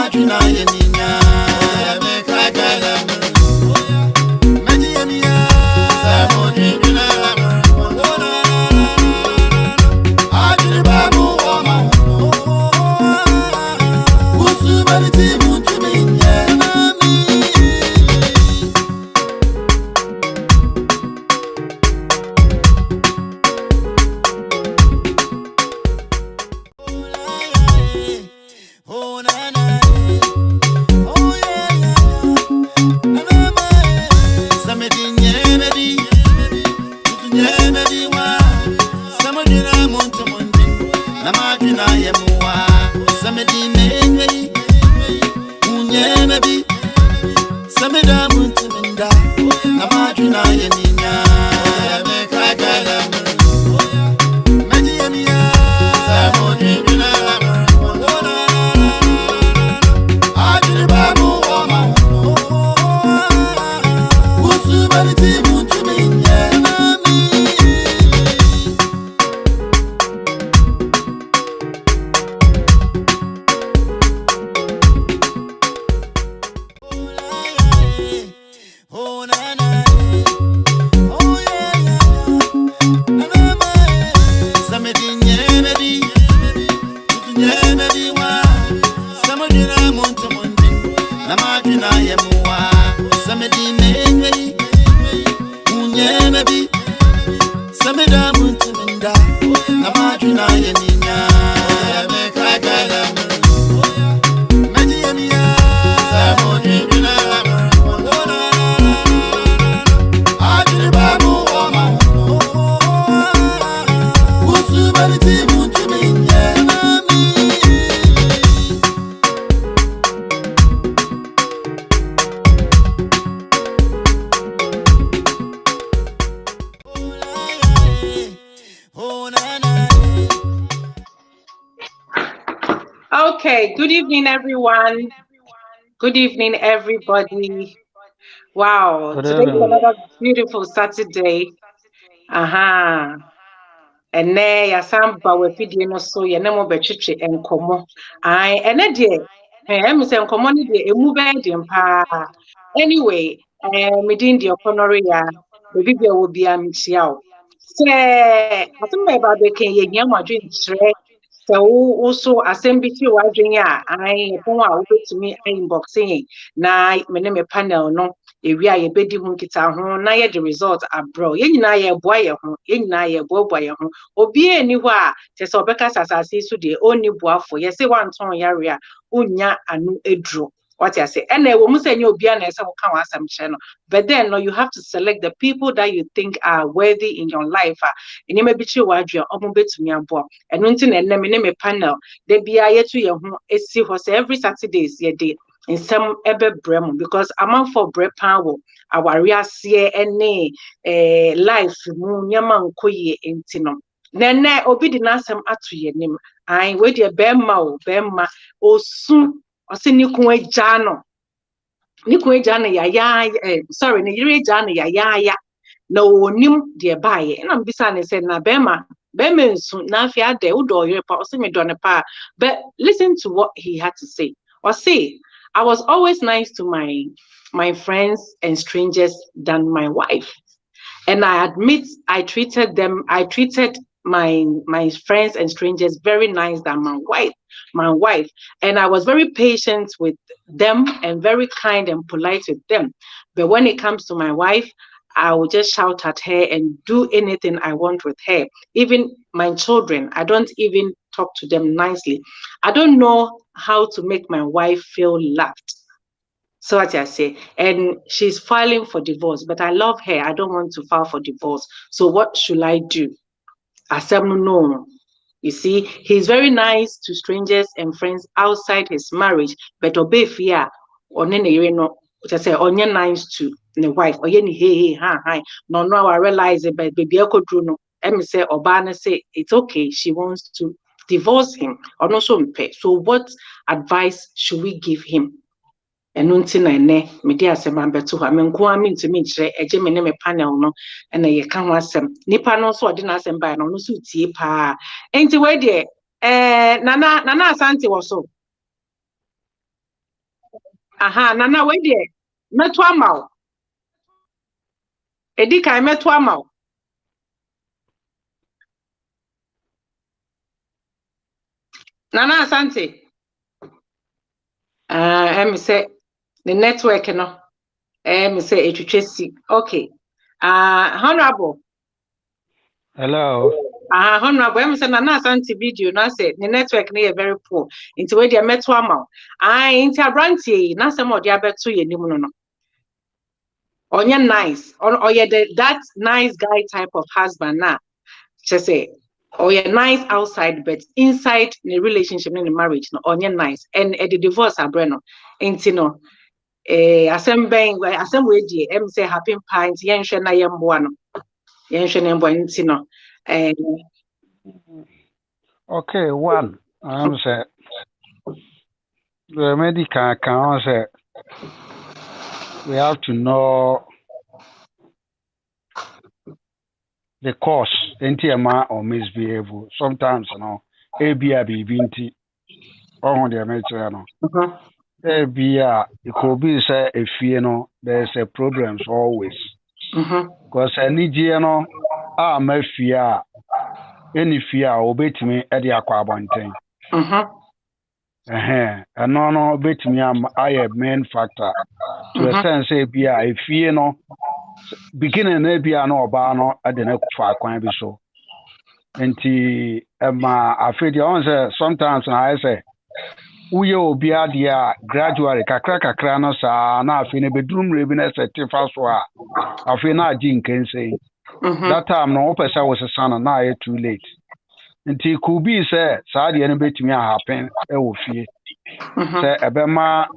Namajuna Yemina, Mekagala, Magiamia, Samodina, Ajibabu, Usubaliti Mutuminya. Okay, good evening, everyone. Good evening, everybody. Wow, today's another beautiful Saturday. And then ya samba we pidi no so ye nemo betwetwe enkomo. Ai ene de em se enkomo ne de emu be de mpa. Anyway, me din de okonore ya obi bia wo bia mchia o. Se atumba ba be ken ye nya madwe nkyere. So also assembly to wadwenya I pon a wobetumi inboxing na me ne me panel no ewi a ye bedi hu nkita ho na ye the result abro ye nyina ye boa ye ho ye nyina ye boa ye ho obi eni ho a te se obeka sasase so de oni boafo ye se wanton yare a unya anu edro what you say and we must say you be an no but then no you have to select the people that you think are worthy in your life and you may be sure what you're between your boy and until and name panel they be a yet to your see was every Saturdays ye day in some ebe bremo because amount for bread power our real see any life yaman koye intino nene obi di nasem atu ye nim I wait your bema o soon or say Nikwe Jano ya sorry, Nigeri Jano ya no nim dear buy and I'm beside said na bema soon na fia de udo your pa me don pa but listen to what he had to say or say I was always nice to my friends and strangers than my wife and I admit I treated my friends and strangers very nice than my wife and I was very patient with them and very kind and polite with them but when it comes to my wife I will just shout at her and do anything I want with her even my children I don't even talk to them nicely I don't know how to make my wife feel loved. So what I say, and she's filing for divorce, but I love her. I don't want to file for divorce. So what should I do? I said, no. You see, he's very nice to strangers and friends outside his marriage, but obey fear or no, I say, only nice to the wife, or any hey, hi. No, I realize it, but baby, I could do no. Let me say, Obana say, it's okay. She wants to divorce him or no so pay. So what advice should we give him? And until I ne media asem beto ha menko ami ntimi kire eje me ne me panel no na ye ka ho asem nipa no so odi na asem ba no so tie pa enti we de nana asante wo so aha nana we de meto amaw edi kan meto amaw nana asante em say the network no em say etwetwesi okay honorable Hello. Honorable, I'm saying na asante video na say the network na very poor. Into where they meto amaw. Into abrantie na some of the abeto ye nimu no. Onye nice. Or ye that nice guy type of husband na. She say or ye nice outside but inside the relationship in the marriage no onye nice and the divorce abreno. Into no asem we die em say happy pint yen hwe na yemboa no. Yen hwe na yemboa into no. Okay, one. I'm say the medical can say we have to know the cause NTMA or misbehave. Sometimes ABI on the material. ABI it could be say if there's a problems always. Because any my fear any fear obey me at the aquabontain. And no bet me I a main factor to a sense if beginning maybe no bano at the next far can be so. And I feel the answer sometimes I say we will be at the gradually kakra no sa na feel bedroom readiness at Tifaswa. I feel not Jim can say that time no person was a son and now too late. Until could be said, Sadi and bet me happen, fear. Say, Abema,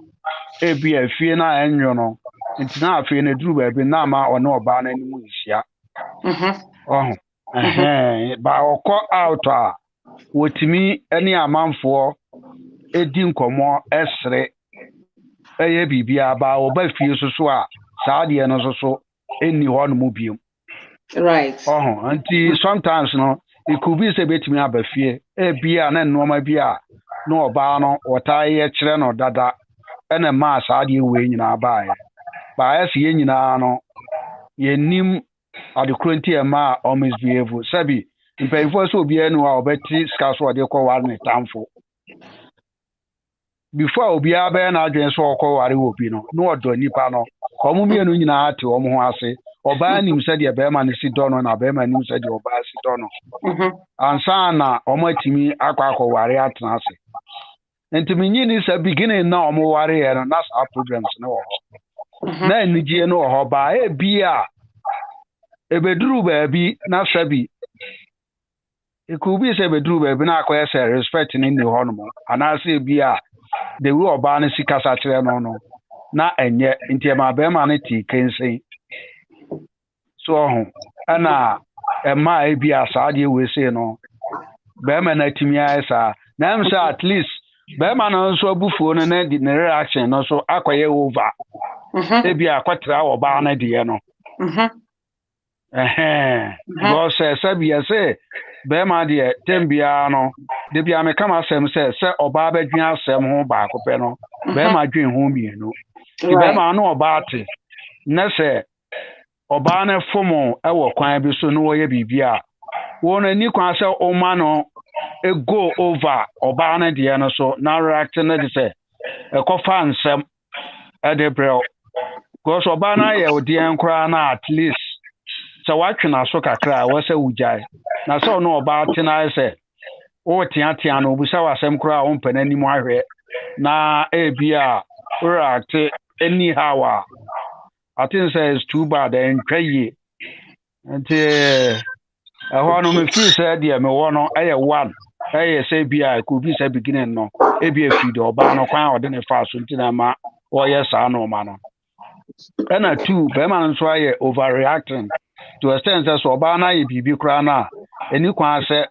be a fear na and you know, it's not feeling a drew baby, Nama or no ban any movies, yeah. But I'll call out with me any amount for a dinko esre, a bibia about by fears so, Sadi and also any one movie. Right. Until sometimes no. It could be a bit me up a fear, a beer and normal beer, no barno or tie a chren or dada, and a mass are you win in our buy. By as ye no, ye nim at the cruelty a ma or misbehave, Sabi, if I first will be any or betty scarce what they call one a town for. Before I be a bear and I just walk over the no do nipano, or mummy and Unina to Omoase. Oba nim said the Bearman is dono na Bearman nim said the Oba is dono. And sana omatimi aquaco warrior transi. And to me is a beginning now more warrior and that's our programs no. Then the no hoba a beer a bedru baby na sabi. It could be a bedru baby na quite respecting in the honor and I say beer the will of Barney Casa no. Na and yet into my Bearmanity can say. So, and my be a Saudi we say no. Bearman at me, sir. Now, at least Bearman also buffoon and then the reaction also acquire over. Maybe a quarter hour barn idea no. Because Sabia say, Bearman dear, Tembiano, the Biame come as them say, Sir Obaba Junior Sam home back of Peno, Bearman dream home, you know. Bearman know about it. Nesse. Obana fomo ewo kwan bi so no wo ye bibia won ani kwan se o ma no e go over obana de no so na react na de se e ko fa nsem e de brel because obana ye odi enkra na at least se watwe na so kakra wo se ujai na so no oba tena se o tia no busa wasem kra o mpana ni mu ahwe na e bia react anyhow I think it's too bad and crazy. And I want to make you say, dear, me one, I one. I say, be I could be say beginning no. A be a feed or ban or crown or then a fast until I'm or yes, I know, man. And a two, Beman try overreacting to a sense as Obana, if you be crana. And you can say,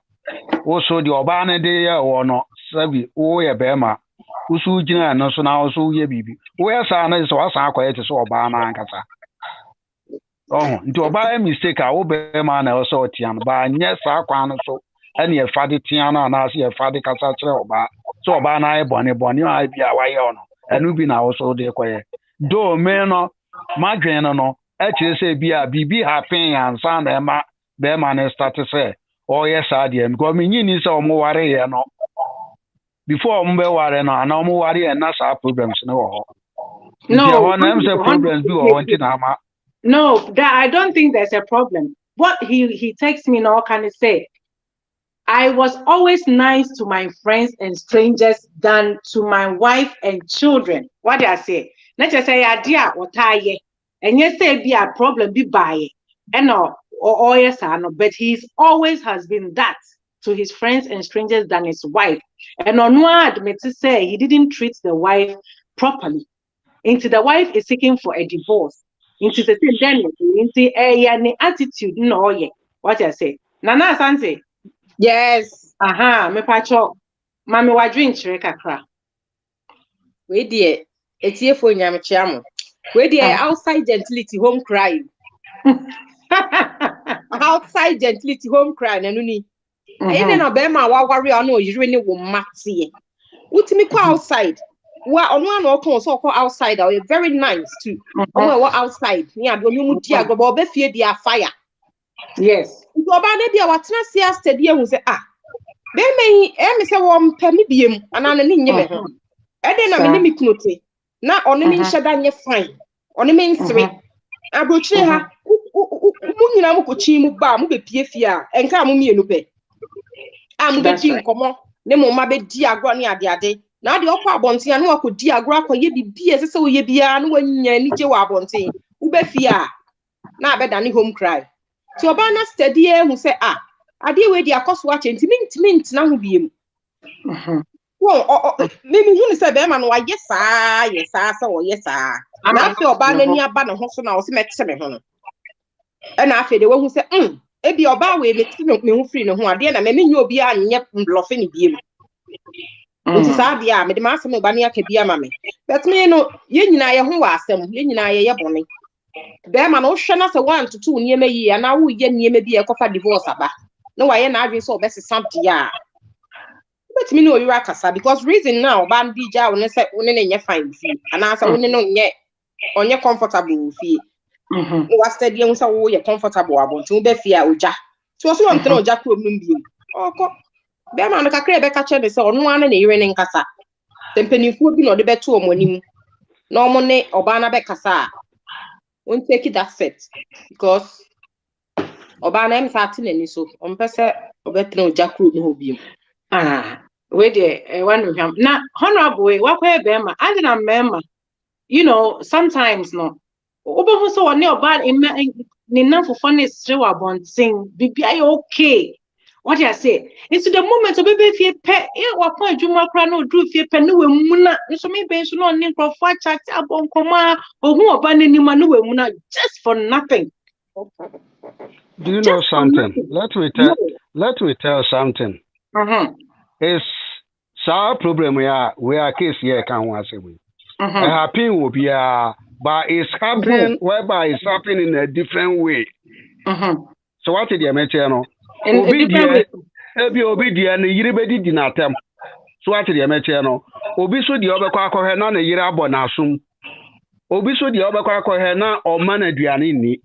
also the Obana day or no, Sabi, oh, yeah, Bema. Usu jina no so na so ye bibi wo ya sa na so asa akoye te so oba na ankasa nti oba e mistake a wo be ma na so otian ba nye sa akwa no so ene e fade tian na na so e fade kasa kire oba so oba na e bone a bia wa ye ono enu bi na also de koye do me no madwen no e kire say bibi happen ansa na ema be ma na start say oh yes ade because me nyini say omo ware ye no before omo be ware no ana omo ware ye na sa problems no ho no problems bi o wanti na ama. No, that I don't think there's a problem. What he takes me now can say, I was always nice to my friends and strangers than to my wife and children. What do I say? Let's just say idea what I and yes, say be a problem be by and no or yes I know, but he's always has been that to his friends and strangers than his wife. And on one admit to say he didn't treat the wife properly. Into the wife is seeking for a divorce. Into the same then into a attitude no yeah. What I say? Nana Sanse. Yes. Me pacho. Mami wa drink chere kakra. We dear, it's here for nyamchiamo. We dear outside gentility home crying. Outside gentility home crying enuni. Even no be ma wa worry on no usually wo mati. Utimi ko outside. Wa on one or come so outside are very nice too. On outside. Ni ado mi mu dia go be fie dia fire. Yes. So ba na bia watena sia steady ehun say be me me say wo mpa me biem ana na ni nye me ho. E de na me ni miknote. Na ono mi nheda nye fine. Ono mi nsere. Abrochire ha mu nyina mu kochi mu ba mu be pie fie a enka mu mienu pe. Mu be ti nkomo ne mo ma be di agro ne ade. Na de okwa abonten anu akodi agro akoye bibie sese wo ye bia na wanya ni je wa abonten. Wo be fie a na abeda ni home cry. Ti oba na steady ehun say ade we di akoso ache ntimi na ho biem. Wo me hu ni say be ma no wa yesa say wo yesa. Na afi oba na ni aba na ho so na wo se metse me ho no. E na afi de wo hu say e bi oba we metse me hu free ne ho ade na me nya obi anye mblofe ni biem. Nti sa bia me de ma asem ba ne akabia ma me. But me no ye nyina ye ho wa asem, ye nyina ye bone. Be ma no hwe na se 1 to 2 niema yi ana wo ye niema bi e kofa divorce aba. No wa ye na adwen so obese samti ya. But me no you akasa because reason now ban bi ja won se won ne nye fine fi. Ana sa won ne no nye onye comfortable fi. Wa steady won sa wo ye comfortable abonto wo be fi a oja. So so won tena oja ko mum bi. Oko be ma no kakra be ka che be se ono ana na yire ne nkasa. Tempenifu bi no de beto omonim. Na omo ne oba na be kasa. Won't take it that set because oba na em sati na ni so ompese obetno jakru no biem we dey one of him na honorable we wakwa be ma and na memma you know sometimes no obo so one oba ni na fofo na strewa bontin bibia you okay. What I say? It's the moment of baby fie pe wa kwa adwuma kra na odru fie pe ne wemu na so me ben so no ne crofo chat abon koma ohu oba nani ma ne wemu na just for nothing. Do you know something? Let me tell something. It's our problem we are case here can once a week. Happy will be but it's happening whereby it's happening in a different way. So what did you mention? Obi dia na yire bedi di na tem so atire emeche no obi so di obekọ akọhe na na yire abo na asum obi so di obekọ akọhe na o ma na duane ni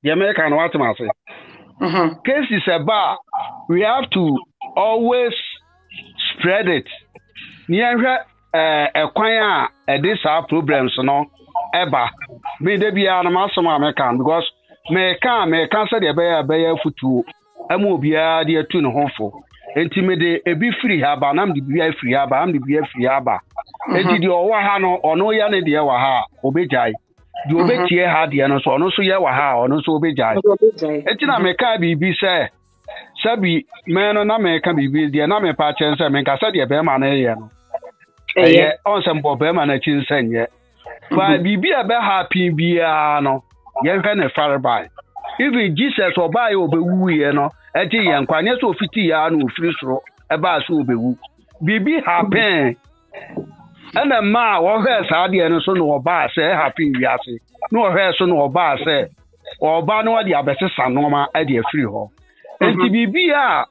the American what ma say case is about we have to always spread it ni ehwe ekwan a this our problems no eba me de bia na masom American because me can say the be futu amu obia de atu ne honfo enti me de ebi free ha ba nam de bia free ha ba am de bia free ha ba enti de owa ha no ono ya ne de wa ha obejai de obetie ha de no so ono so ye wa ha ono so obejai enti na me ka bibi se sabi me no na me ka bibi de na me pa chen se me ka se de be ma na ye no on se mbo be ma na chin senye ba bibi e be happy bia no ye hwe ne farbai even Jesus oba ye obewu ye no eji ye nkwanye so fiti ya no ofiri soro eba so obewu bibi happen ana ma wo hwe sa de no so no oba se happy wiase no hwe so no oba se oba no de abesesa no ma e de afiri ho enti bibi a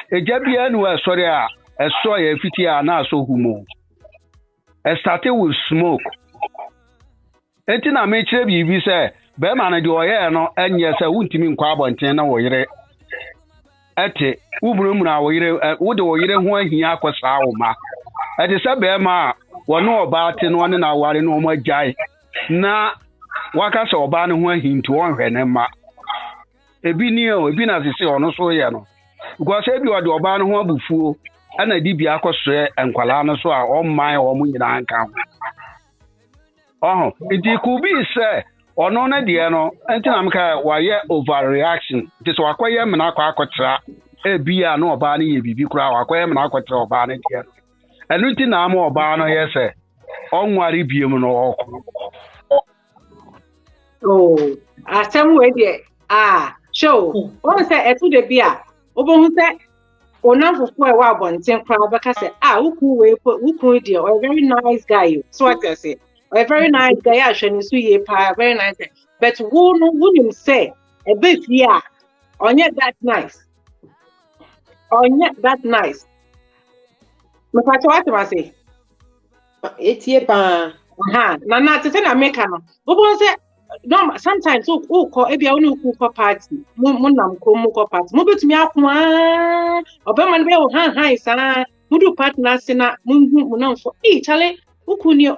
eja bia no asori a eso ye fiti a na so humo started with smoke. Etina me chere bibi say be ma na de oye no enye say wuntimi nkwa abonten na woyire ete uburu mu na woyire wo de woyire ho ahia akosa wo ma ete say be ma wono oba ate no ne na ware no mo agyae na waka say oba ne ho ahintu onhwe ne ma ebi ni o ebi na sisi ono so ye no because ebi wo de oba ne ho abufuo ana di bia akosre enkwala no so a o man o mu nyina anka it could be say or no idea no antinamka why overreaction this wakoye me na akwakotra e bia no oba na ye bibi kura wakoye me na akwakotra oba na dia enu ti na ama oba no ye say onware biem no asem we dey show won say etu de bia obo say onamfofo e wa abonten kura beka say ukun dey a very nice guy so what I say a very nice guy, actually, very nice guy. But who say a bit here? On yet that nice. On yet that nice. What I say? It's here, Nana, to tell American. What say? No, sometimes call every only cook party. Munam come party. Move to me out. Oberman will high, sana. Mudu partner, sena, munam for each other. Ukuni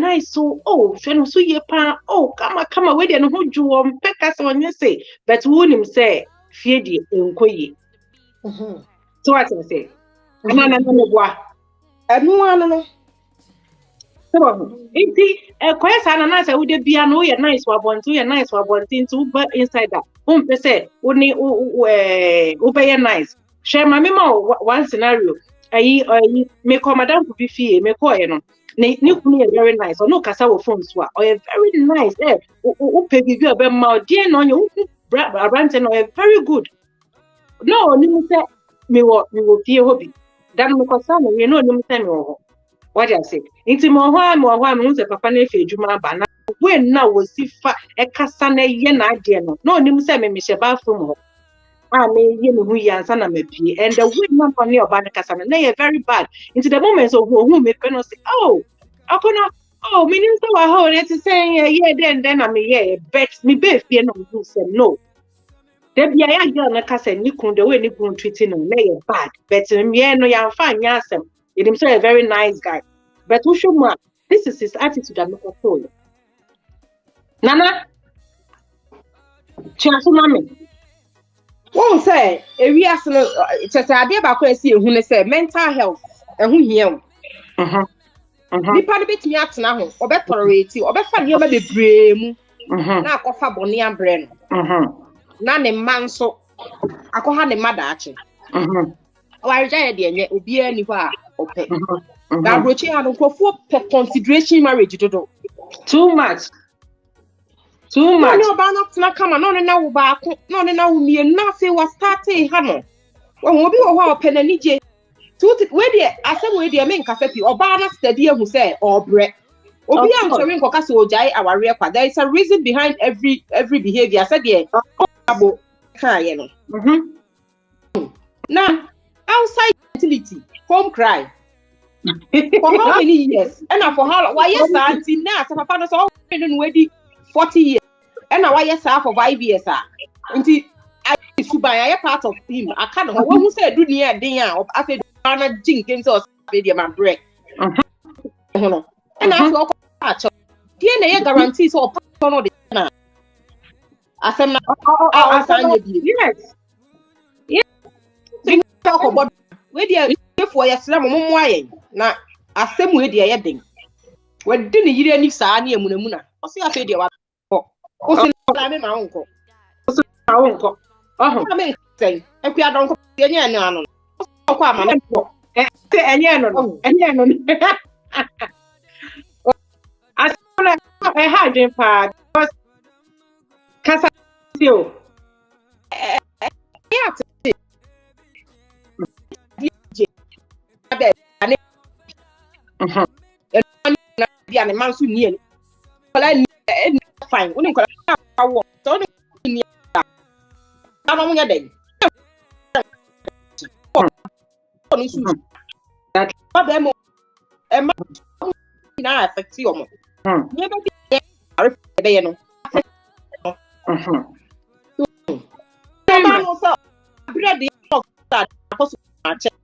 nice so shenu so ye pa kama we dey no ho juwo mpeka se onye say but wonim say fie di enkoyi so what I say na boa anu anu no so iti kwesa na say we dey bia no ye nice wa bonti to ba inside that pese uni be ye nice share mama one scenario me ko madam ku bi fie me ko no ni kunu very nice no kasa wo phone so very nice pe bibi obe ma die no you brand no very good no ni me say me wo fie hobby dan me kosa no we no ni me say me wo what I say inti mo ho me say papa na efe adwuma ba na we na wo sifa e kasa na ye na ade no ni me say me hye ba from ho me ye me hu yansa na mapie and the way man for me oba na kasa na ye very bad into the moment so who me pe no say akona meaning so wa ho let say yeah then I me bet me be fie no who say no there be ya girl na kasa ni kun the way ni kun treating no ye bad but me no ya fa nya asem it him say a very nice guy but who should man this is his attitude that no control nana chiaso mami won say ewi asno chese ade ba kwa esi ehu ne say mental health ehu hia nipa de betimi atena ho obetoreti obefa ne ma bebre mu na akofa bone abre no na ne manso akoha ne madaache warja ye de enye obi ani ho a ope ga brochi ha no kofo pe consideration marriage dodo too much no ba na tena kama no na wo ba ko no na wo mie na say was starting ha no wo obi wo ho ope na nije we dey asem we dey me nkasa pi oba na study ehu say obre obi am so rin koka so ojai aware kwa there is a reason behind every behavior said there abo kai no now outside utility home cry for how many years and for how why yes auntie na sa papa no so we di 40 years and why yes for 5 years auntie suban I part of him I can't know who say do near din a afi na jink into us video man break and I go catch die na ye guarantee so pa no de na asem na yes talk about we dey for yeslam mo ayen na asem we dey ye den we di ni yire ni saa na emunamu na o se afi de wa o se na me ma onko me say e ku adon ko ye nya na anu ko ama na say enye no asona e ha den pa kasa tio ya dia ne man su ni en kola ni fine oni kola awo so ni na mo nya den oni su that ba be mo e ma na affect you mo Mm. ye be ye no no so bread of that apostle check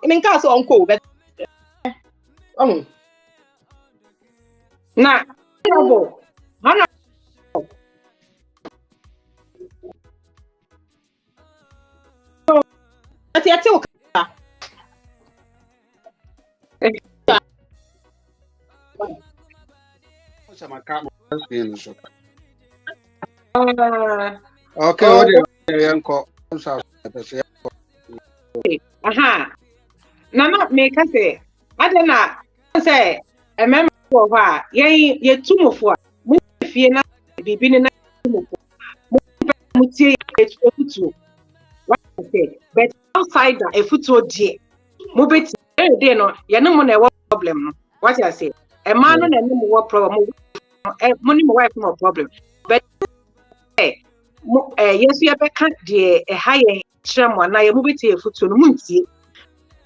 in case uncle but Na trouble. Hana ati o Okay, what do you call? aha. Na me ka say adena say emem for ha ye tumofo a mu fie na bibi ni na tumofo mu tie efutu what say but outside that efutu die mu beti dey no ye no mo na e problem no what I say e ma no na no mo problem mo ni mo wife no problem but yesu ye be ka de ha ye chemo na ye mu beti efutu no mu ntie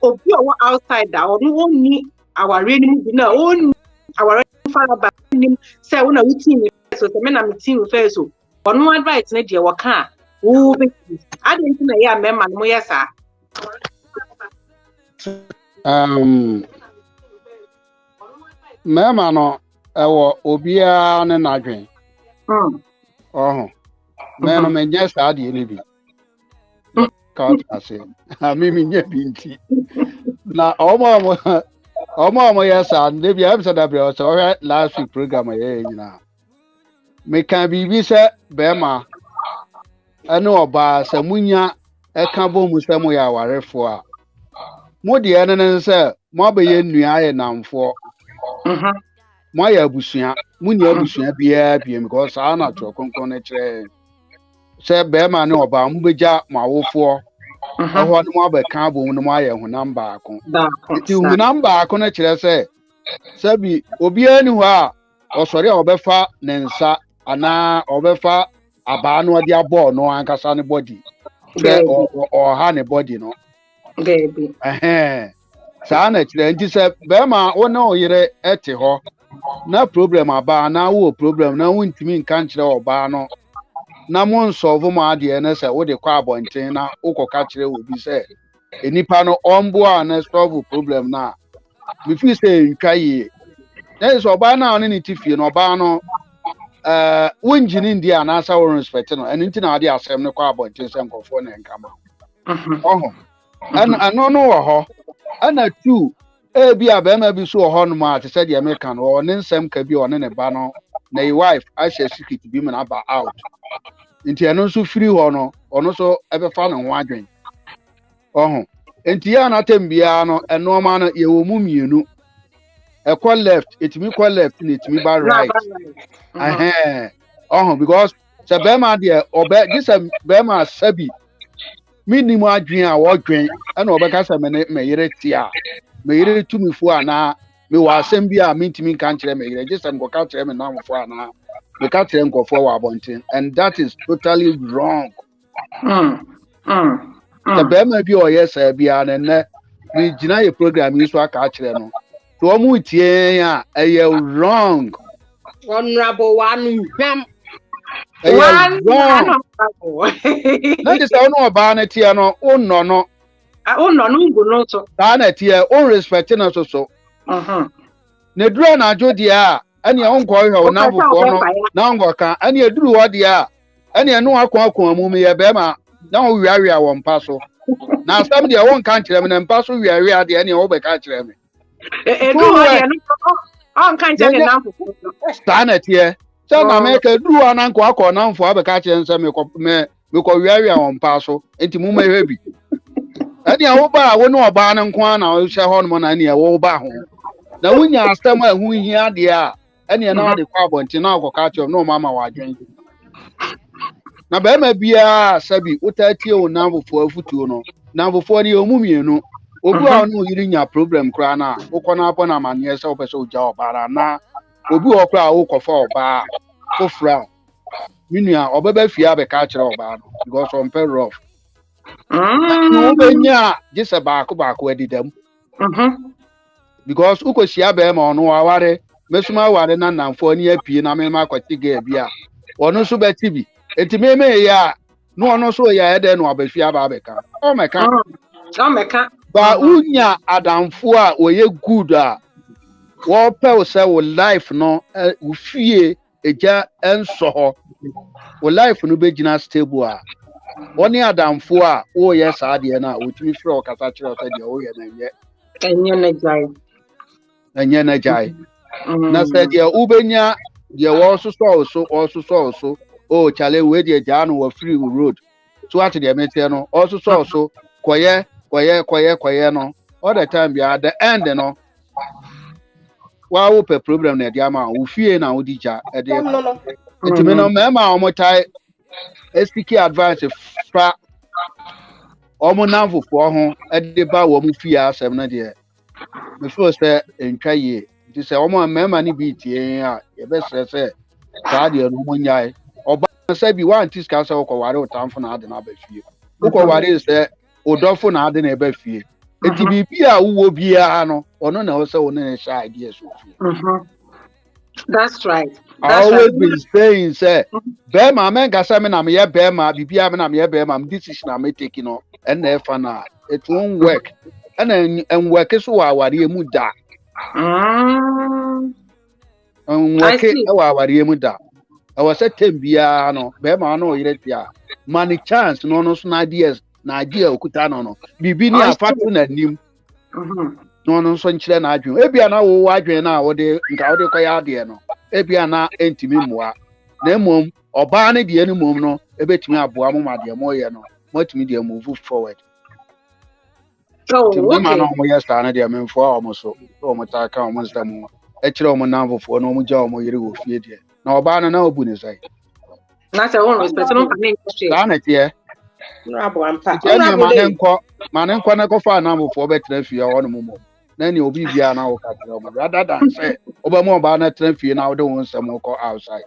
obi owo outside that no woni our reading bi na on our father ba nim say wona wuti ni so say me na me team first so ono advice na de wo ka wo be adent na ya mema no ye sa mema no ewo obia ne nadwen me no me nya sa de ni bi ka ase mi nya bi nti na omo yes and they be episode that so last week program nyina me can be say bema ene oba samunya e kan bo mu say mo ya warefo a mo de ene ne say mo abaye nnua aye namfo mo ya abusua mo ni abusua bia because ana to konkon ne kire say bema ne oba mo beja mo awofo ho no abeka bo no mo aye ho namba akon ti hu namba akon na kire say sabi obi ani ho a osori a obefa ne nsa ana obefa aba no odi abo no ankasa ne body or ha ne body no baby sa na kire nti say be ma wo na oyire ete ho na problem aba na wo problem na wo ntimi nka kire oba no na mo solve mo ade na say wo de kwa abonten na ukoka kire obi say enipa no ombo a na solve problem na me feel say nkai na so oba na oni ni tifie no oba no wonjini ndi anasa wo respect no eni nti na ade asem ne kwa abonten say nkofo na nkama ano no wo ho ana tu bi abema bi so ho no ma te say de me kan wo ne nsem ka bi one ne ba no na your wife ashe secret bi me na ba out nti eno so free ho no ono so ebefa no ho adwen nti ya na tembia no eno ma no ye wo mu mienu e call left etimi call left ni etimi ba right because se be ma de obe this be ma sabi minimum adwen a wo dwen e na obeka se me yere tia me yere tumifo ana me wa asem bia me ntimi kan kire me yere just am go ka kire me na mfo ana me ka kire nkofo wa abonten and that is totally wrong. The bema bi o yes bia na ne me gina ye program yi so aka kire no to o mu tie ya wrong. Honorable one hwam one na dis o no ba na tie no o no no ngu no so ta na tie o respect na so ne duro na ajo dia ene o nko hwe o na bufo no na ngo ka ene duru ho dia ene no akon mu me ye bema na o wiawia wo mpa so na asam dia won kan kire me na mpa so wiawia dia ene o be ka kire me duru ho dia no on kan kire na mfo sta na tie so na me ka duru ho na nko akon na mfo be ka kire nsa me ko wiawia wo mpa so enti mu ma hwe bi ene wo ba wo no oba na nko na o hye ho no na ene wo ba ho na wunya asam a hu hia dia ene na de kwa bonti na akoka kire no mama wa adwen na be ma bia sabi utatie o na bofo afutuo no na bofo ni omu mienu obi a no yiri nya problem kra na ukona apo na mane se opese oja obara na obi okra ukofa oba fofra minua obeba fia be ka kire oba no because on pay rough no benya just ba ko adidam because uko shia be ma ono aware mesuma aware na namfo ni apie na me ma kwati ga bia ono so beti bi enti me ya no ono so ya ede no abafia ba beka o meka ba unya adamfo a oye good a wo pe se wo life no wo fie eja enso ho wo life no begina stable a oni adamfo a wo ye saa de na otumi frɛ o kasa kyerɛ o sɛ de wo ye na nye enye na jai na sɛ de ubenya de wo so o chale we de ja no wo free road so at the metie no also so koye no all the time be at the end no wa wo pe problem na dia ma wo fie na wo dija e de enti me no me ma o mo tai speak advice fra o mo na fofo ho e de ba wo mo fie asem na de me feel say entwa ye ti say o mo me ma ni bi tie a ye be stress sa de no mo nyai oba say bi wan tis ka say wo ko ware o tamfo na ade na ba fie wo ko ware say odofo na ade na ba fie enti bibi a wo bia no ono na wo say wo ne sha ideas so fie that's right. I always been saying say be ma men ga say me na me ye be ma bibi a me na me ye be ma decision na me take no and na fa na it won't work and work so wa ware mu da work e wa ware mu da I was at Tembia, no, Bema no, Yetia, money chance, no, so ideas, na idea, Okutano, no, Bibini, a partner and him, no, so children, I do. Ebiana, why now, or the Gaudio Kayadiano, Ebiana, Entimimoa, Nemum, or Barney, the animal, no, a bit me up, Buama, dear Moyano, much media move forward. So, okay. Yes, I dear men for almost so, Mataka, almost the more. Actually, number for no job, or you will fear. Na obana na obuni sai na se won respect no kan industry na tie no abo ampa mane nkwa na kofa na amofo betra fie ho no mo na ni obi bia na wo ka tira mo rather than say oba mo ba na tra fie na wo de won sam ko outside.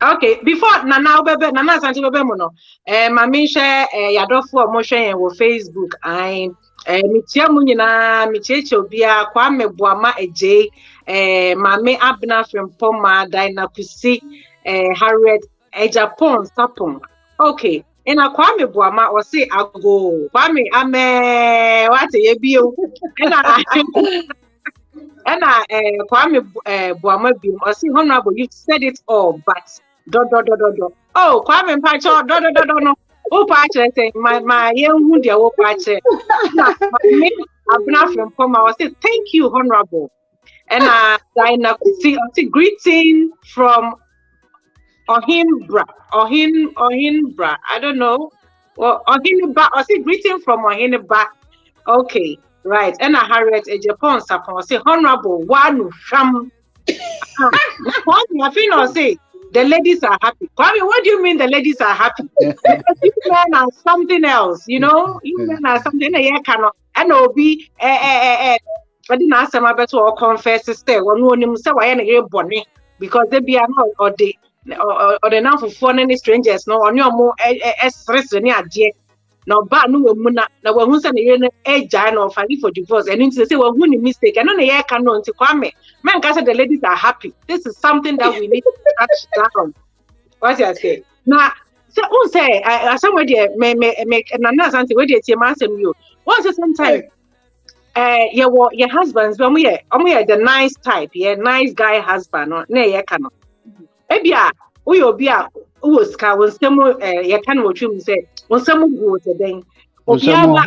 Okay, before Nana Obebe, Nana Santi Obebe Mono, Mami share Yadofo Motion wo Facebook. I Mitia Munina, Mitia Obia, Kwame Buama Eje, Mami Abna from Poma, Dina Kusi, Harriet Ejapon Sapon. Okay, and a Kwame Buama or say I go. Kwame, I'm what a bio. And I Kwame Buama Bim or see honorable, you said it all, but. Oh, Kwame Pacho, no. Oh, Pacho, my young wound, your Pacho. Abna from Poma, I said, thank you, honorable. And I see greeting from Ohinbra. I don't know. Well, Ohinba, I see greeting from Ohinba. Okay, right. And I Harriet a Japan Sapon, I say, honorable, one from. I feel I say. The ladies are happy. Kwame, what do you mean the ladies are happy? You men are something else, you know? You men are something else. And Obi, I didn't ask them about to confess to stay. One woman say, why are you bonny? Because they be or the now for foreign strangers, no, on your more stress than you. No, but no woman, no one who's an age or filing for divorce. And you say, well, who mistake? And on the air cannot to Kwame. Man, can say the ladies are happy. This is something that we need to touch down. What I say? Now, so who say, I somebody make an announcement where they say, you. Once at some time, your husbands, when we are the nice type, yeah, nice guy husband, or nay, cannot. Maybe we will be a was car when someone what you say, when someone goes then. Obiaba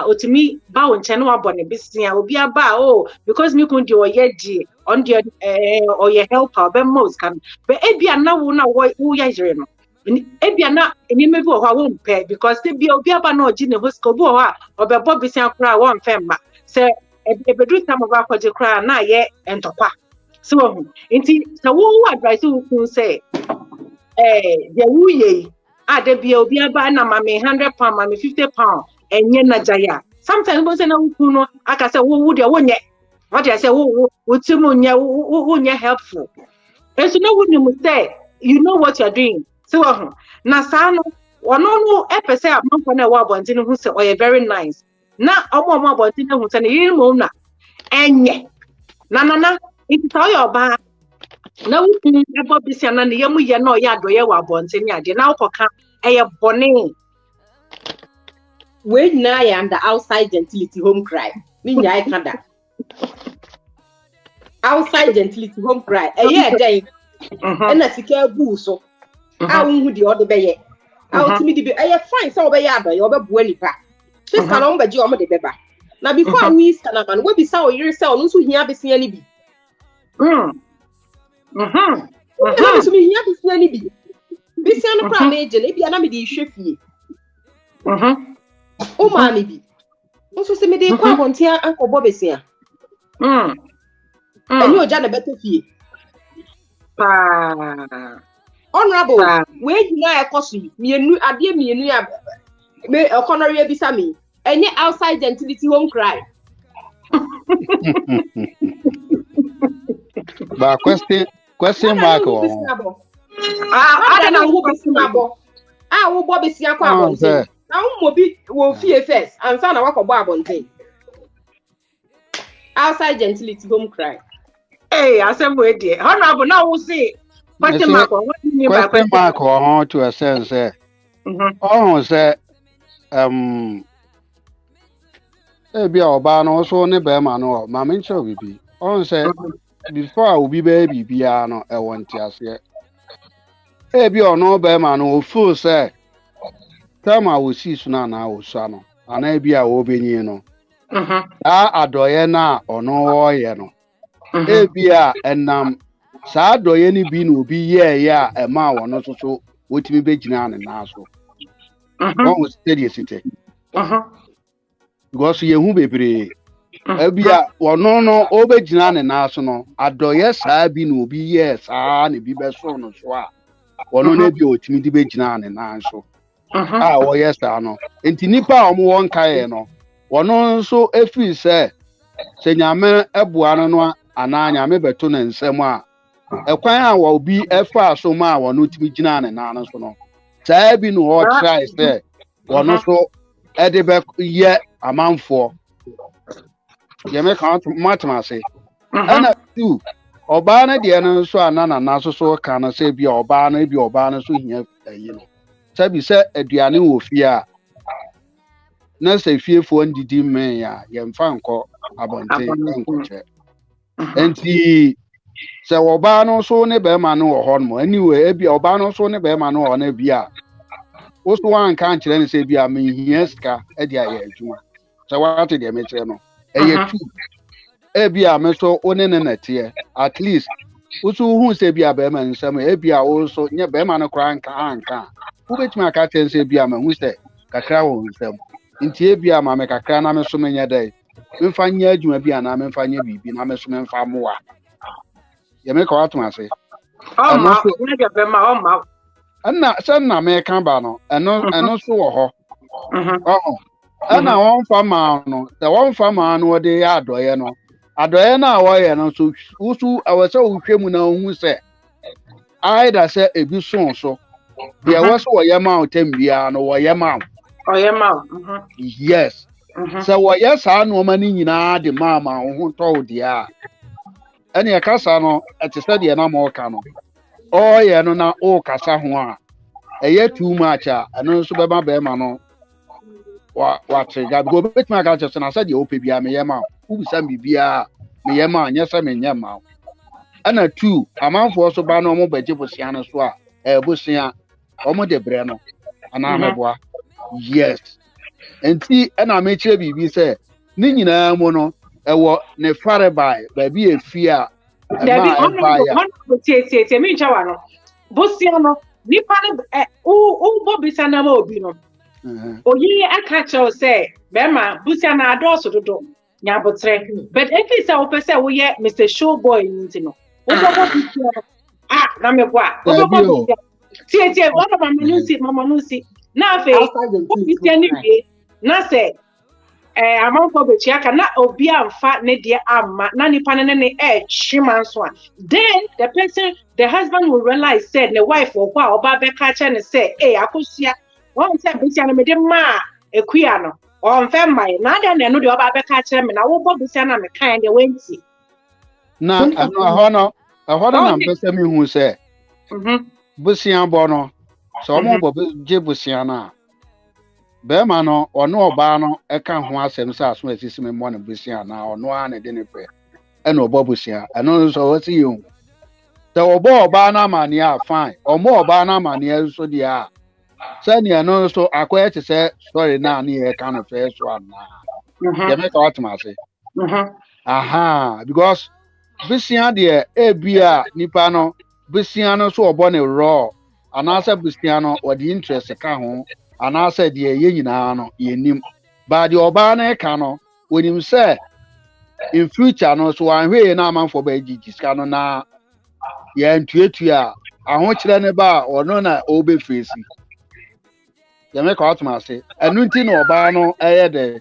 or to me, bow and channel bonnet business, Obiaba, oh, because me could do a yeji on your or your helper, but most come. But Ebia now will not who yajirim. Ebia not any maybe who won't pay because they be Obiaba no Gina Huscoboa or the Bobby San Cra one femma. Say a bedroom time of our project cry now yet and topa. So, indeed, so who advice who say, the woo ye. There be Obiaba na mame £100, mame £50, and yen na jaya. Sometimes we say no kuno. I can say who would you want yet? What I say who would you helpful? And so no one you say you know what you're doing. So Nasano or no episode I'm not gonna walk on who say oh you're very nice. na ọmụ abọnten ehu sɛ ne yiri mu na enye na it tell your ba na wuku ebo bisia na ne yemu ye na oya adoye wa abonten ade na ukoka eye bone we na ya under outside gentility home cry me nya Canada outside gentility home cry eye dey na sika bu so a unhu de ode beye a otimi de be eye fine say obe ya adoye obe bu anipa sister na ombeji omo de beba na before we start na man we be say o yire say onu so hia besia ni bi so me hia besia ni bi besia no kra na eje na bia na me de hwe fie o ma me bi nso se me de kwa abontia ankobo besia eni oja na beto fie honorable we gina ekoso mienu ade mienu ya me economy bisa me any outside gentility home cry But question mark I don't know who bisabo wo bo besia kwa abonten na mo bi wo fie first ansa na wakobo abonten outside gentility home cry asem we dey honorable now we say question mark what do you mean by question mark to a sense say ebi oba no so ne be ma no ma me nche bibi say before obi be bibia no e won ti ase ebi ono be ma no ofu say tama wo si su na na wo so no ana ebi a wo benyi no adoye na ono wo ye no ebi a enam sa adoye ni bi no obi ye ya e ma wo no so wotimi be gina ne na so won steady city because yehu bebre ebia wono no obegina ne na so no adoye saa bi no obi ye saa ne bi be so no so a wono na bi otimi di begina ne na so wo ye saa no enti nipa omo won kae no wono so efi se nyame ebua no ana nyame beto ne nsem a ekwan a wo bi efa so ma wono otimi gina ne na so no saa bi no o try se wono so edebe ye amanfo ye me kan matmase ana tu oba na de no so anana na so ka na se bia oba na so hia ayi no sabi se aduane wo fie a na se fiefo ndidi men ya ye mfa nko abonte nkoche enti se oba no so ne be ma no wo ho no anyway bia oba no so ne be ma no wo na bia wo so wan kan kire ne se bia men hia ska e dia ye adwuma se wa te de me kire no eye tu bia me so one ne natie at least wo so hu se bia be ma nsam bia wo so nye be ma no kra anka wo betimi aka ten se bia ma hu se kakra wo nsam nti bia ma me kakra na me so menye dai me fa nya adwuma bia na me fa nya bibi na me so me fa moa ye me ka watuma se ma nya be ma anna sanna me kan ba no eno so wo ho ana won fa ma no the won fa ma no de adoye no adoye na wo ye no so usu awese uhwemu na hu se aida se ebi so de awese wo ye ma otambia no wo ye ma yes so wo ye sa no ma ni nyina de ma hu to de a ene ya kasa no etese de na ma oka no o ye no na o kasa ho a eye too much a eno so be ma no wa trigger go bet ma ga just na say de ope bia me yema u bisa me bia me yema anya say me nyema ana two amanfo so ba no mo baje bosia no so a bosia omo de bre no ana meboa yes enti ana me kire bibi say ni nyina mu no ewo ne fare bai ba bi efi a on tie me nchawa no bosia no nipa no u bo bisa na ma obi no oyi aka cho say bema busia na adoso dodo nya botre but if you say opese wo ye Mr. Showboy nti no wo go busia na me kwa wo go busia tie wo na mama nusi na fe wo busia ni bi na say amanfo bechi aka na obi amfa ne de amma na nipa ne chima so a then the husband will realize said the wife or oba be ka cha ne say akosua won say betia no me de ma ekuya no on family na ada na no de oba be ka kire me na wo bo busia na me kan de wenti na ano ahono na mpese mi hu se busia bo no so mo bo je busia na be ma no ono oba no e ka ho asem se aso asisi me mo na busia na ono a na de ne pe e na obo busia eno so wo si yu te oba na mani a fine oba na mani so dia sani eno so akwa ti se story na e ka no first one na ye me ka watma se aha because busia de ebia nipa no busia no so obo ne raw anasa busia no odi interest ka ho anasa de ye nyina no ye nim ba de oba na ka no wonim se in future no so anhwe na amanfo ba gigi ska no na ye ntuetua aho kire ne ba ono na obe face ye me ka watma se enu nti na oba no eye de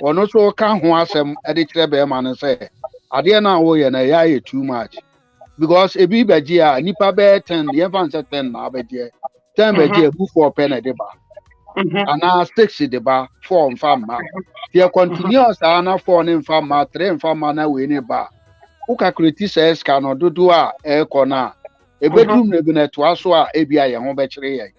ono so ka ho asem e de kire be ma no se ade na wo ye na ya too much because ebi beji a nipa be 10 ye fan se 10 na beji 10 beji ebu 4 pen e de ba ana 6 de ba 4 mfa ma ye continuous ana 4 ne mfa ma 3 mfa ma na we ne ba u calculate se ska no dodo a e ko na ebedum ne bi na to aso a ebi a ye ho be kire ye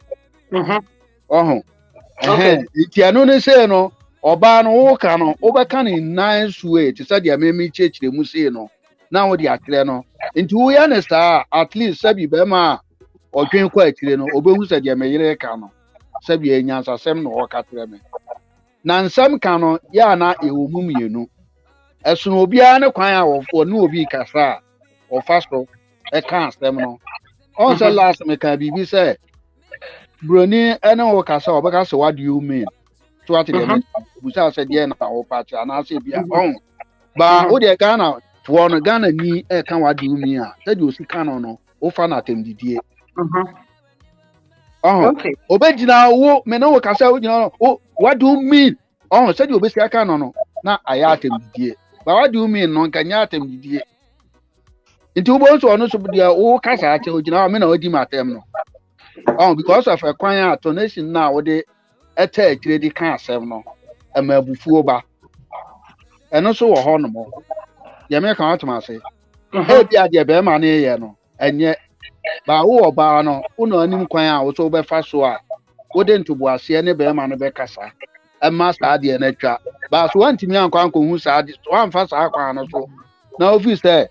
iti anu ne se no oba no wo ka no obeka ni nice way ti said ya memi chechire mu se no na wo di akire no nti wo ya ne sa at least sabi be ma odwen kwa akire no obehu said ya meyire ka no sabi enya sasem no wo ka tere me na nsam ka no ya na ewo mu mienu esono obi a ne kwan a wo ne obi kasa o fasto e ka asem no on say last me ka bibi say broni ene wo kasa obeka say what do you mean so what the busa said ye na o party ana say bia on ba o de Ghana to no Ghana ni e kan what do you mean a said you see kan no o fa na tem didie okay obegina wo me no wo kasa wo gina no what do you mean said you obesi aka no na aya tem didie ba what do you mean no kan ya tem didie nti wo bo so no so dia wo kasa ache wo gina me na odi matem no because of a kwan donation na wo de eta akire di kan asem no amabufuo ba eno so wo ho no mo ye me kan atuma se e bia de be ma na ye no enye ba wo oba no uno anim kwan a wo so be fa so a wo de ntubu ase ne be ma no be kasa emma sa de na twa ba so antimi ankwan ko hu sa de so amfa sa akwan no so na office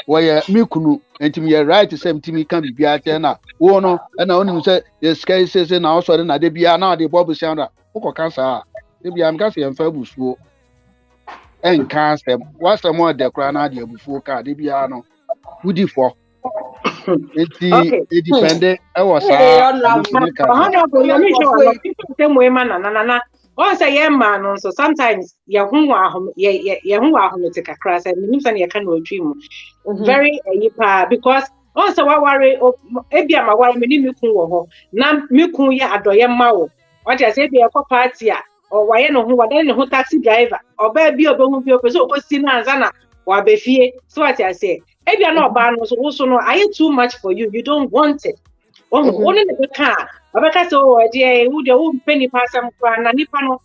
where mikunu entimi ye right same timi kan bibia te na wo no na onim se ye sky se na so na de bia na de bobu sianda wo kansa de bia am kansa ye mfa busuo en kansa wasa mo de kra na de abufuo ka de bia no wudi fo enti e depend e wo sa once a young man, so sometimes Yahoo te kakra say me nimfa na yeka no dream very because once wa worry ebia ma worry me ni mikun wo ho na mikun ye adoye ma wo what I say be e party a o waye no ho wadane ho taxi driver oba bi obehu bi opeso okosi na anza na wa be fie so what I say ebia no oba no so no are too much for you don't want it only the car abaka so de wo de wo penny passam kwa na nipa no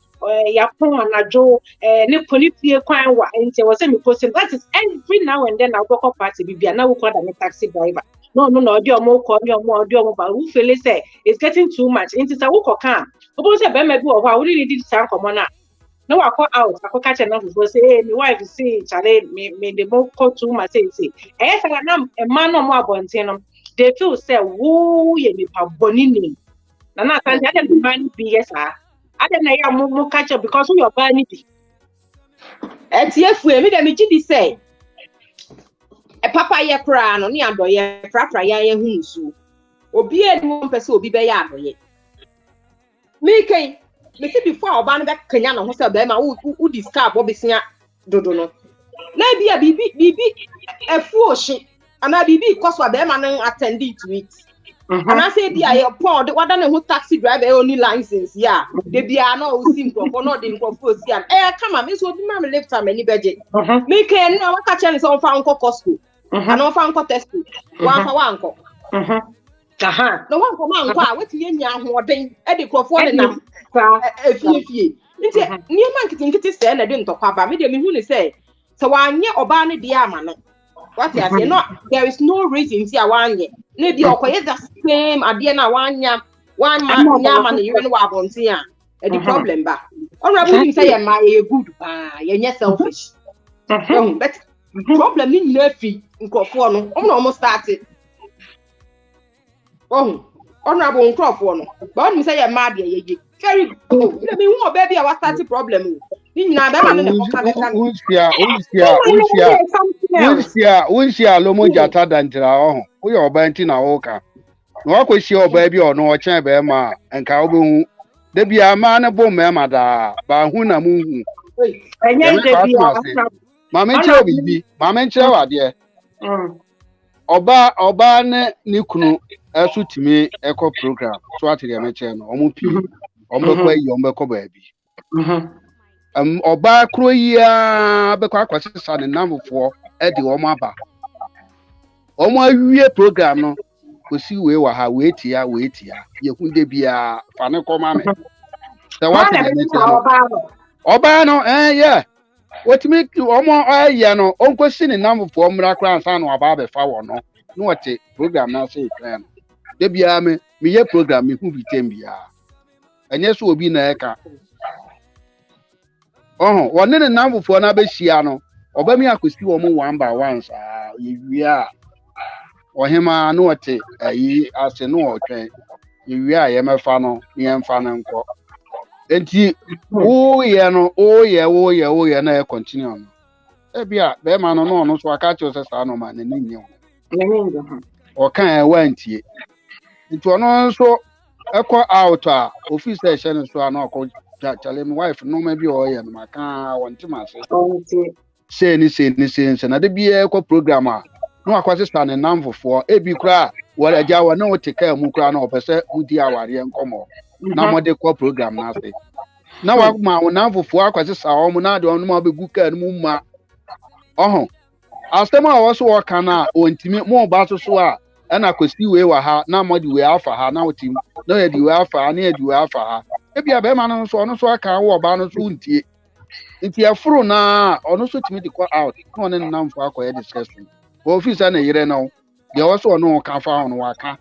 yapon na jo ne polifie kwan wa ente wo se me post that is every now and then I go party bibia na wo call the taxi driver no odi omo ko odi omo ba who feel say it's getting too much ente sa wo ko kan obo se be ma bi wo ha wo really did san komo na no wa call out akoka che na go say me wife say chale me de mo ko too much say sa na e man no mo abonten no they feel say wo ye nipa bonini na santi ade the man be yes ade na ya mo catch up because your bani be etiefu emi dem gidi say e papa ye kra no ni adoye frafra ya ye hu nsu obi eni mo pese obi be ya adoye me kai me say before oba no be kanya na ho say be ma u discard obesia dodo no na bia bibi efu oshi ana bibi cause be ma no attend to it and I say dia your pond what na who taxi driver only license ya de bia na o sim ko no de nko fo si am come me so bi ma me left am any budget me can na waka chen so fa nko Costco and o fa nko Tesco wa fa wa nko no wa nko ma nko a wetin ye nya ahoden e de krofo ne nam efie nti niema nkiti se na de ntokwa ba me de me hu ne say so wanye oba ne de ama no what you say no there is no reason ti awanye na bi okoye the same ade na wanya nyama ne yire no wa bonti a the problem ba honorable you say you ma good you selfish but problem ni na fi nkofo no almost started honorable nkofo no but you say you ma de ye very good me who baby I was starting problem ni na be ma no unsia lomo jata danjira ho wo ye oba nti na wo ka na wa kwesi oba bi ono o chen be ma enka obehu da bia ma na bo me ma da ba hu na mu hu enye de bia ma me nche bibi ma me nche wa de oba ne ni kunu asu timi eko program so atire me che no omo pi omo kwa yi omo ko ba bi oba kro yi a be kwa kwasisa ne namfo e de omo aba omo awie program no kosi we wa ha we tia ye hunde bia fa ne ko ma me se what ne oba no yeah wotimi omo aye no onkosi ne namfo omra kra ansa no aba be fa wo no no wote program na say plan de bia me ye program me hu bitem bia enye so obi na eka wone ne namfo na be hia no oba mi akosi wo mo one by one sa ye wi a ohima no wote ayi ase no otwen ye wi a ye mefa no ye mfa no nko enti wo ye na e continue no e bia be ma no no so aka che se sa no ma na ni o kan e wantie nti ono so ekọ out a office e hye no so ana ọkọ chale my wife no ma bi o ye no maka wonte ma se se na de bi ekọ program a no akwase sta ne namfofo e bi kra wala aja wa na wote ka mu kra na opese mudi aware nkomo na mo de kọ program na se na wa ma namfofo akwase sa o mu na de onu ma be gu ka mu ma asema wo so wo kana ontimi mo ba so a ana kosi we wa ha na modi we afa ha na wotim na ye di we afa na ye di we afa ha e bia be ma no so aka wo ba no so ntie nti afuru na ono so timi di ko out no ne namfo akoye discussion office na yire no de wo so no ka fa no waka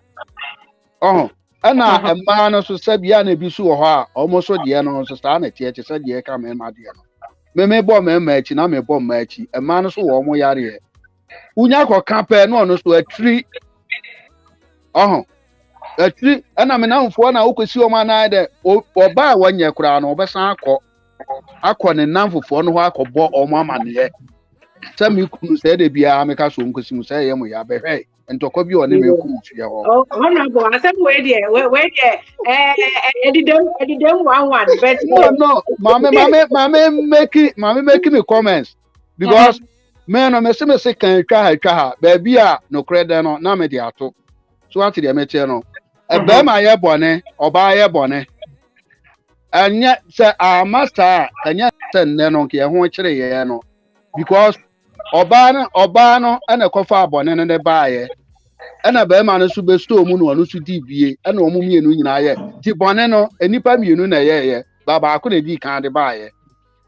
ana emma no so sabia na bi so wo ha omo so de no so sta na tie se de ka me ma de no me bo me ma echi na me bo ma echi emma no so wo mo yare unya ko kampe no no so atri atri ana me na mfo na okosi o ma na de oba wanye kura no obesan akọ ne namfofo no ho akọbọ o mo amane se mi kunu se de bia me ka so nkosi mu se ye mo ya behwe ntokọ bi o ne me ku fie ho honorable asem we de edidem one but no mame make me comments because me no me se kan twa ha ba bia no krede no na me de ato so ati de me che no ebe ma ye bone oba ye bone anya se master anya se nne no nke ho kire ye no because oba no ana kofa abone ne baaye ana be ma no so be store mu no so di bie ana omu mienu nyina ye di bone no enipa mienu na ye baba ko na di kan de baaye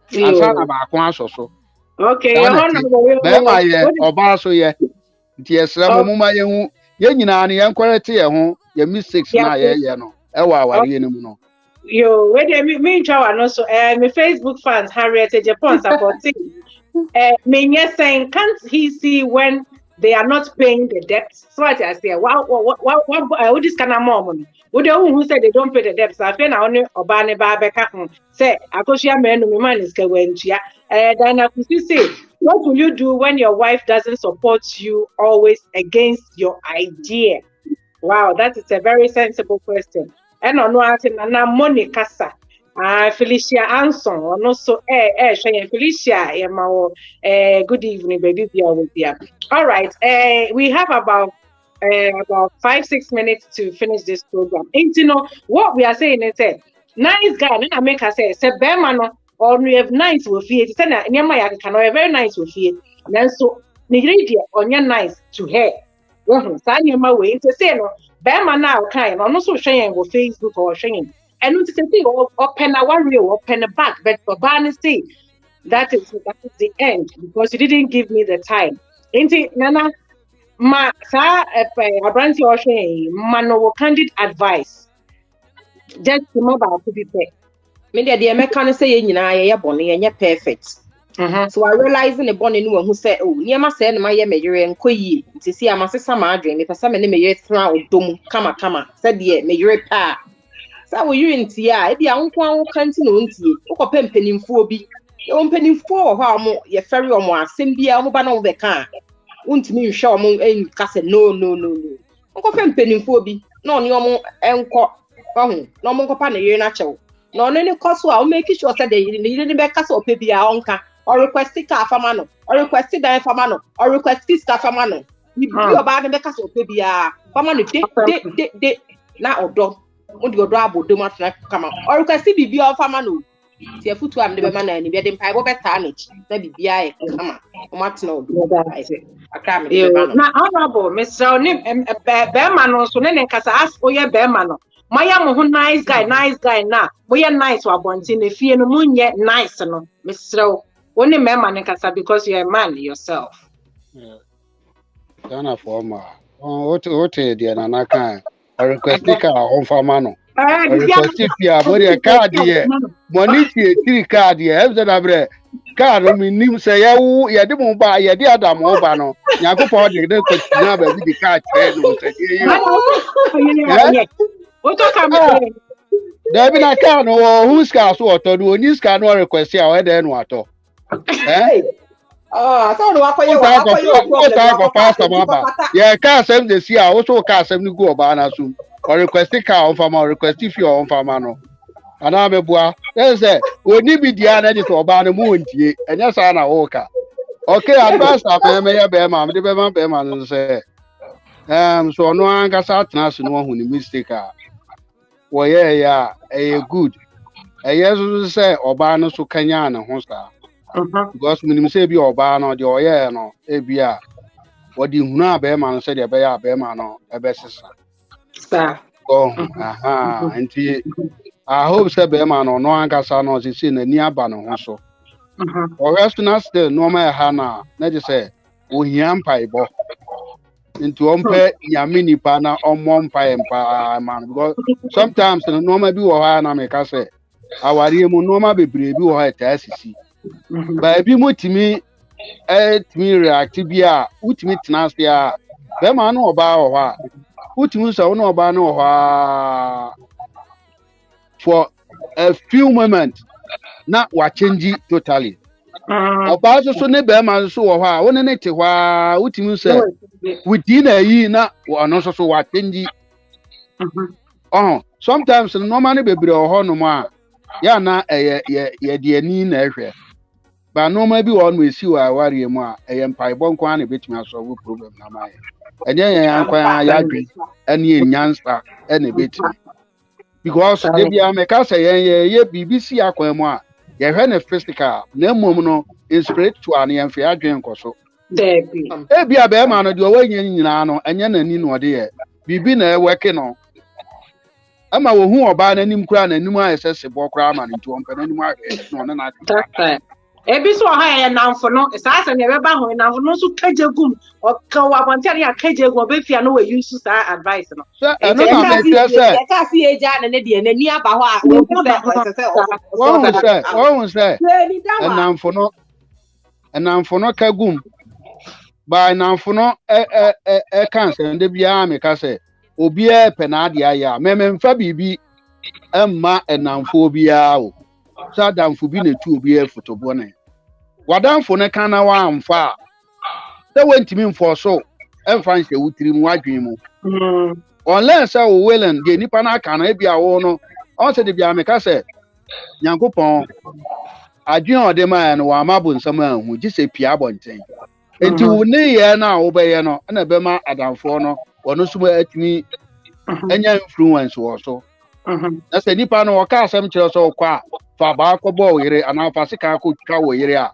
asa na ba ko asoso okay honorable be ma ye oba so ye nti esra mu ma ye hu ye nyina ne ye nkorete ye ho ye mistakes na ye no e wa aware ni mu no yo where they me chawa no so my Facebook fans Harriet Japan supporting me saying can't he see when they are not paying the debts so I say what this kind of mom would the who said they don't pay the debts I feel now only obane ba beka say akoshia me no me man is ka wentia then I could say what will you do when your wife doesn't support you always against your idea? Wow, that is a very sensible question. And on one thing, na money kasa. Felicia Anson, or no so Felicia, good evening, baby. All right, we have about 5-6 minutes to finish this program. And you know what we are saying is nice guy, and I make her say Bermano, or we have nice with it. It's very nice with it. Then so Nigeria on your nice to her. Sign your way to say no. Bema now kind, I'm also sharing with Facebook or sharing. and it's a thing open a warrior, open a back, but for Barney say that is the end because you didn't give me the time. Ain't it, Nana? Ma sa abranti oshe mano candid advice. Just remember to be fair. Me dey me kan say ye nyina ye bone ye perfect. So I realizing the bone no who say oh niam say na ma ye meyere enkoyi nti si amasesa ma adwen me pesa me ne meyere tra odom kama say de meyere pa. Sa wo yiri nti a e bia nko an kanti no ntie. Ukọ pempanimfo bi. E pempanimfo ho amo ye ferry omo asem bia omo ba na wo be kan. Untimi nhwe omo enka say no. Ukọ pempanimfo bi na oni omo enko ohu na omo nkopa na yere na chewo. No any cause wa make sure say the need be kasa opebia onka or request ka afama no or request da afama no or request ka afama no you oba be kasa opebia afama no de na odo undi odo abodo matna kama or request bibi afama no ti afutu am de be ma na ni be de mpai bo beta na bibia e kama o matna odo aka me de ba no na honorable Mr. Onim be ma no so ne nkasa as oye be ma no Maya mo nice guy na. Moya nice wa bonti ne fie no munye nice no. Mr. Only man nkasa because you're a man yourself. Yeah. Dana forma. What the na kan. Request ka on fama no. Request fia body card here. Money 3 card here. Have that bre. Card mi nim say ya de mo ba ya de adam mo ba no. Yakopon de question na ba bi the card no say. What come There be na car no who's car so to do any car no request ya we there no ato. I thought wa koye yeah, car sem dey see ah also car sem ni go oba na so. Or request car on farmer request if you on farmer no. Ana me bua. Then say oni bi dia na dey to oba na mu ntie. Enya sa na wo ka. Okay, advance me ya be ma me dey be ma no say. So no anga sa tena so no hu ni mistake ah. Wo ye ya good. So say oba no so kanya na ho sa. Because minim say bi oba no de oye no e bia wodi hunu abema no say de be ya abema no e be sesa. Sir. Oh, nti I hope say abema no anga sa no say na ni aba no ho so. O rest na still no ma ha na je say ohia mpaibo. Into ompe nyame nipa na ommo mpa man because sometimes no ma bi wo ha na me ka say awari mu no ma bebre bi wo ha ta asisi ba bi mutimi react bia utimi tenase a be ma no oba wo ha utimi so no oba no ho for a few moments na wa change totally oba so ne be ma so wo ha woni ne te hwa utimi so within a year na ono so wa change sometimes no ma ne bebre ho no ma ya na ye de ani na ehwe ba no ma bi won we si wa ware mu a mpai bon kwa na betumi asolve problem na ma ye enye yan kwa ya dwen ene enyansa ene betumi because de bia me ka say ye BBC akwan mu a ye hwe na physical na mmom no spiritual na ye mfe adwen koso there be e bia be ma no de o wanya nyina no enye na ni no de ye bibi na e weke no ama wo hu oba na nim kura na nim ayesese bo kura ma nti on pe na nim ahwe no na na ebi so ha ya namfo no sa se ne be ba ho namfo no so kajegum o ka wa bontia ya kajegum be fia no we use sa advice no e no na be say e ka si eja na ne de na ni aba ho a o say namfo no kagum ba namfo no kan se nde bia me ka say obi e pe na ade aya mememfa bibi emma enamfo bia o sa damfo bi na tu obi e fotobo ne wadamfo ne kan na wa amfa da wantimi mfo so emfa nse wutiri mu adwen mu unless o welen de nipa na aka na bia wo no on se de bia me ka se nyankopon adwen ode ma no wa mabo nsam ahu gi se pia bonten enti wo ne ye na wo be ye no na be ma adamfo no wono so atimi enya influence wo so na se nipa no ka asem kire so kwa fa ba ko bo yire ana fa sika ko twa wo yire a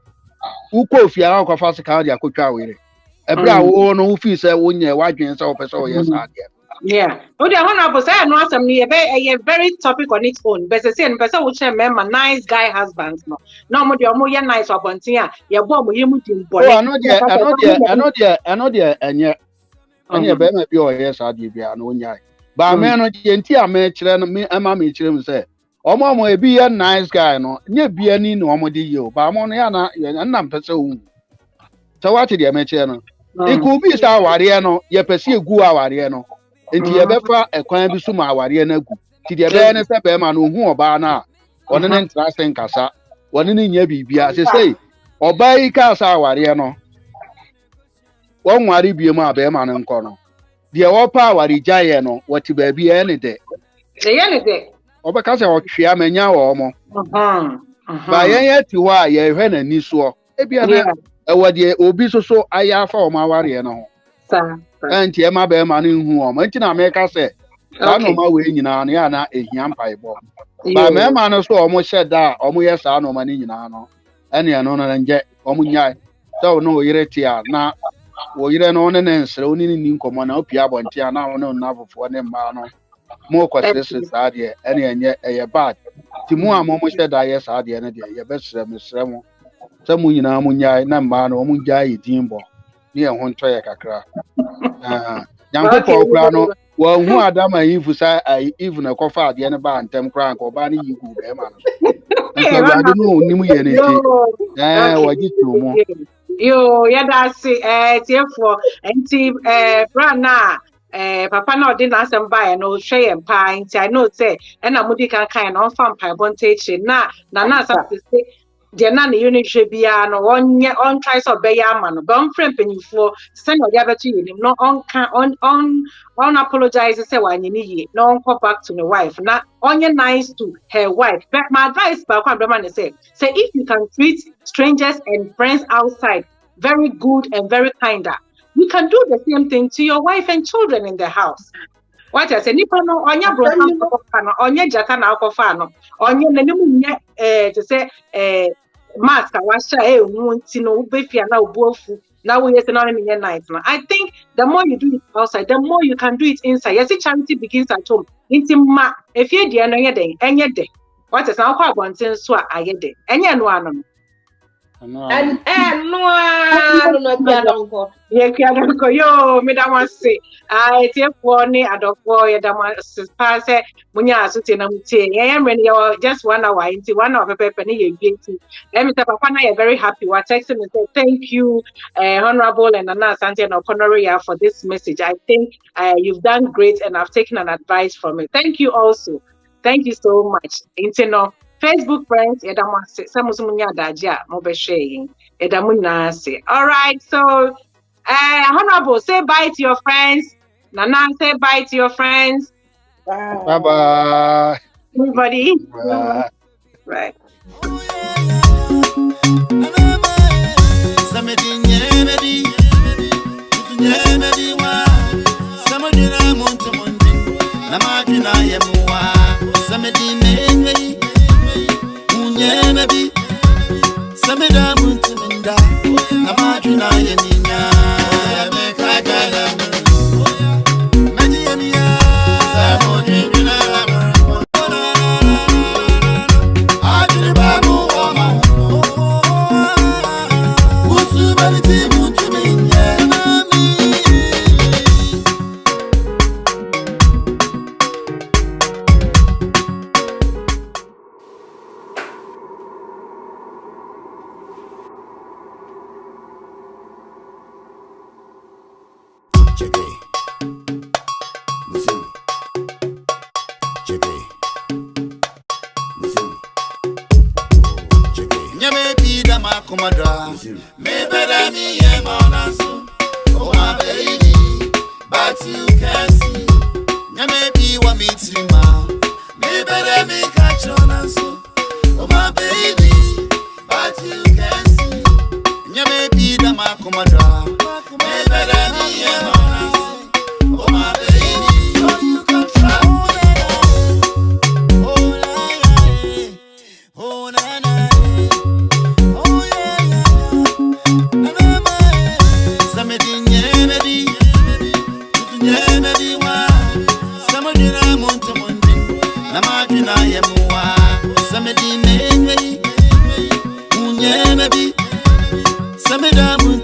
uko fia ko fa sika dia ko twa wo yire ebra wo no hu fi se wo nye wadwen se wo pese wo ye sa de Yeah. Oh, the honorable say no asem ni a very topic on its own. But say and person which remember nice guy husbands no. No mo dey omo ye nice abontin a ye bo mo ye mu dim bole. I know there enye be ma bi o yes ade bia no nyai. Ba me no je nti a me kire no me ama me kire mu say omo ebi ye nice guy no nye bia ni no omo de ye ba mo no ya na pese wu. So what dey me kire no. Iku bi sa aware no ye pese egu aware no. Enti ye befa ekwan bi so ma aware na gu. Ti de be ne se be ma no hu oba na one ne ntra sen kasa. One ne nya bibia se sei oba yi ka sa aware no. Won wari bi mu abe ma no nko no. De wo pa aware jaye no wati ba bi e ne de. Ye ne de. Oba ka se otwea manya wo mo. Ba ye ti ho a ye hwe na ni so. E bia na e wode obi so aya fa o ma aware no ho. Sa. Enti e ma be ma no hu o. Enti na me ka se sa no ma we nyina no ya na ehia mpaebo. Ba me ma no so o mo sheda o mo ye sa no ma ni nyina no. Ene no na nje o mo nyai. So no yire ti a na wo yire no ne nsere oni ni nkomo na opia abonti a na wo no na fofo ne ma no. Mo kwasese sa de ene enye eye bad. Ti mu a mo sheda ye sa de ne de ye be sre mo. Se mu nyina mo nyai na ma no mo nyai dimbo. Ni e ho ntoye kakra. Nyankopɔ kra no wa hu adama yifu sa even na kofa ade ne ba ntem kra nko ba ne yigu be ma no. Nso ade no onimu ye ne ti. Waji tu mo. Yo, yada si tiefo enti brana papa na odi na asem ba no hwe mpa enti I know say na mudi kan na on mpa bonte echi na asem say de na ne unit hwe bia no on try so be ya ama no be on frame penifo send odi abeto yenim no on apologize say wanyini ye no on go back to the wife na onye nice to her wife. But my advice ba kwa brother say if you can treat strangers and friends outside very good and very kinder, you can do the same thing to your wife and children in the house. What I say, nipa no onya broka no onya jata na akofa no onya nanim nya to say mask awasha hu nti no ubefia na obuofu na we yes na only night no. I think the more you do it outside, the more you can do it inside. Yes, charity begins at home. Inti ma if you dey no enye de. What is na kwa bonten so ayede. Enye no ano. And no biadonko. Ye kiadonko yo me da wan say. Tiefo ni adofo ye da wan say munya asute na mutie. Ye mren ye just 1 hour inti 1 hour pepe ni ye bieti. Let me tell papa na ye very happy. What text me say thank you honorable and Nana Asante and Honoria for this message. I think you've done great and I've taken an advice from it. Thank you also. Thank you so much. Intino Facebook friends, all right, so honorable, say bye to your friends. Nana, say bye to your friends. Bye bye. Everybody. Right. Maybe Samida Muntiminda, Namaduna Yeminia, Mekagala, Mediania, Samodina, Adibabu, Usubality Muntiminda. But you can see, maybe what me to ma, maybe me catch on and so. Oh my baby, but you can see, maybe the Macomadra, maybe me and so. Oh my baby, so you can try. Oh yeah, oh na na, oh yeah, something yeah, maybe. Maybe one. maybe. Some of them